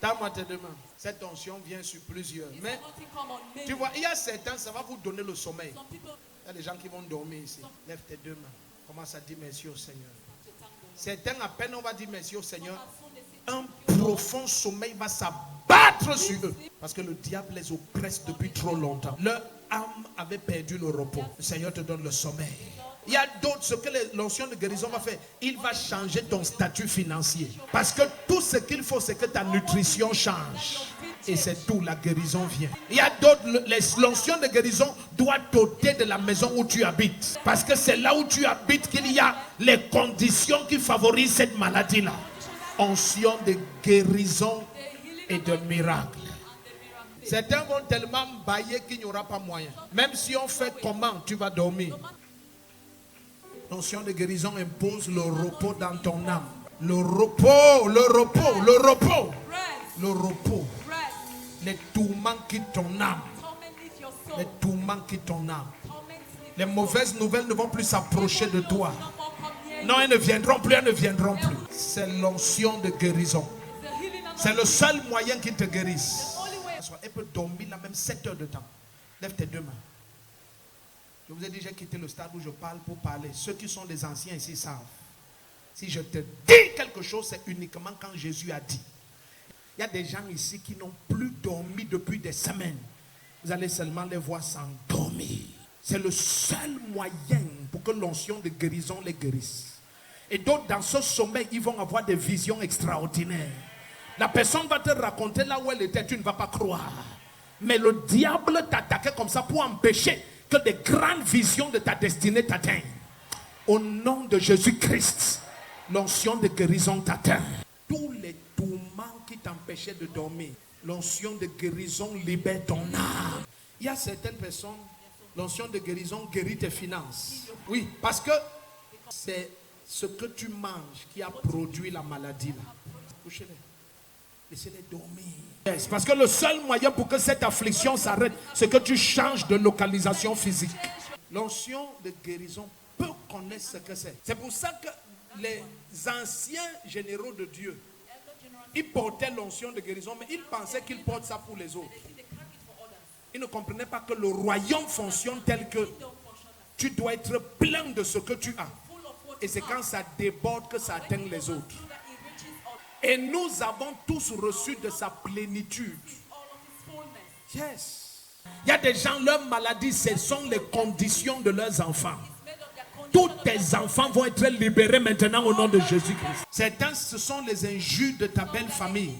Tends-moi tes deux mains. Cette onction vient sur plusieurs. Mais tu vois, il y a certains, ça va vous donner le sommeil. Il y a des gens qui vont dormir ici. Lève tes deux mains. Commence à dire merci au Seigneur. Certains, à peine on va dire merci au Seigneur, un profond sommeil va s'abattre sur eux. Parce que le diable les oppresse depuis trop longtemps. Leur âme avait perdu le repos. Le Seigneur te donne le sommeil. Il y a d'autres, ce que l'onction de guérison va faire, il va changer ton statut financier. Parce que tout ce qu'il faut, c'est que ta nutrition change. Et c'est tout, la guérison vient. Il y a d'autres, l'onction de guérison doit t'ôter de la maison où tu habites. Parce que c'est là où tu habites qu'il y a les conditions qui favorisent cette maladie-là. Onction de guérison et de miracle. Certains vont tellement bailler qu'il n'y aura pas moyen. Même si on fait comment, tu vas dormir. L'onction de guérison impose le repos dans ton âme. Le repos, le repos, le repos. Le repos. Les tourments quittent ton âme. Les tourments quittent ton âme. Les mauvaises nouvelles ne vont plus s'approcher de toi. Non, elles ne viendront plus, elles ne viendront plus. C'est l'onction de guérison. C'est le seul moyen qui te guérisse. Elle peut dormir là même 7 heures de temps. Lève tes deux mains. Je vous ai déjà quitté le stade où je parle pour parler. Ceux qui sont des anciens ici savent. Si je te dis quelque chose, c'est uniquement quand Jésus a dit. Il y a des gens ici qui n'ont plus dormi depuis des semaines. Vous allez seulement les voir s'endormir. C'est le seul moyen pour que l'onction de guérison les guérisse. Et d'autres, dans ce sommeil, ils vont avoir des visions extraordinaires. La personne va te raconter là où elle était, tu ne vas pas croire. Mais le diable t'attaquait comme ça pour empêcher que des grandes visions de ta destinée t'atteignent. Au nom de Jésus-Christ, l'onction de guérison t'atteint. Tous les tourments qui t'empêchaient de dormir, l'onction de guérison libère ton âme. Il y a certaines personnes, l'onction de guérison guérit tes finances. Oui, parce que c'est ce que tu manges qui a produit la maladie là. Couchez-les. Laissez-les dormir. Yes, parce que le seul moyen pour que cette affliction s'arrête, c'est que tu changes de localisation physique. L'onction de guérison peut connaître ce que c'est. C'est pour ça que les anciens généraux de Dieu, ils portaient l'onction de guérison, mais ils pensaient qu'ils portent ça pour les autres. Ils ne comprenaient pas que le royaume fonctionne tel que tu dois être plein de ce que tu as. Et c'est quand ça déborde que ça atteint les autres. Et nous avons tous reçu de sa plénitude. Yes. Il y a des gens, leur maladie, ce sont les conditions de leurs enfants. Tous tes enfants vont être libérés maintenant au nom de Jésus-Christ. Certains, ce sont les injures de ta belle famille.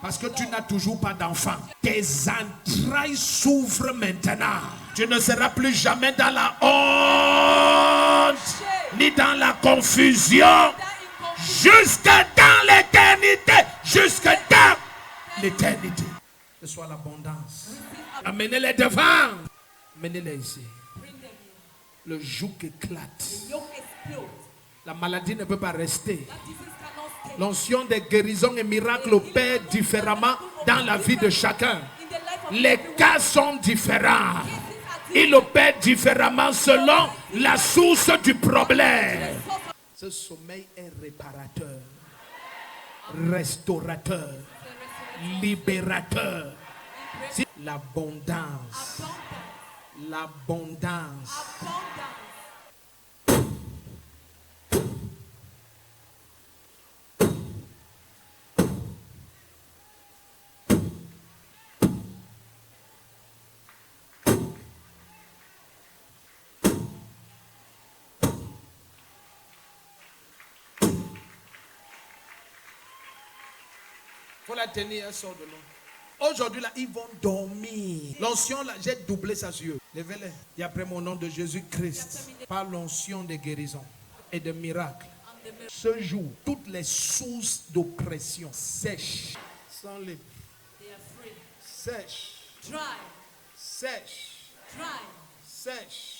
Parce que tu n'as toujours pas d'enfant. Tes entrailles s'ouvrent maintenant. Tu ne seras plus jamais dans la honte, ni dans la confusion. Jusque dans l'éternité. Jusque dans l'éternité. Que soit l'abondance. Amenez-les devant. Amenez-les ici. Le joug éclate. La maladie ne peut pas rester. L'onction des guérisons et miracles opère différemment dans la vie de chacun. Les cas sont différents. Il opère différemment selon la source du problème. Ce sommeil est réparateur, restaurateur, libérateur. L'abondance. L'abondance. Il faut la tenir, elle sort de l'eau. Aujourd'hui, là, ils vont dormir. L'onction, là, j'ai doublé ça sur eux. Levez-les. Et après, mon nom de Jésus-Christ, par l'onction de guérison et de miracle, ce jour, toutes les sources d'oppression sèchent. Sans les sèchent. Sèchent. Sèchent.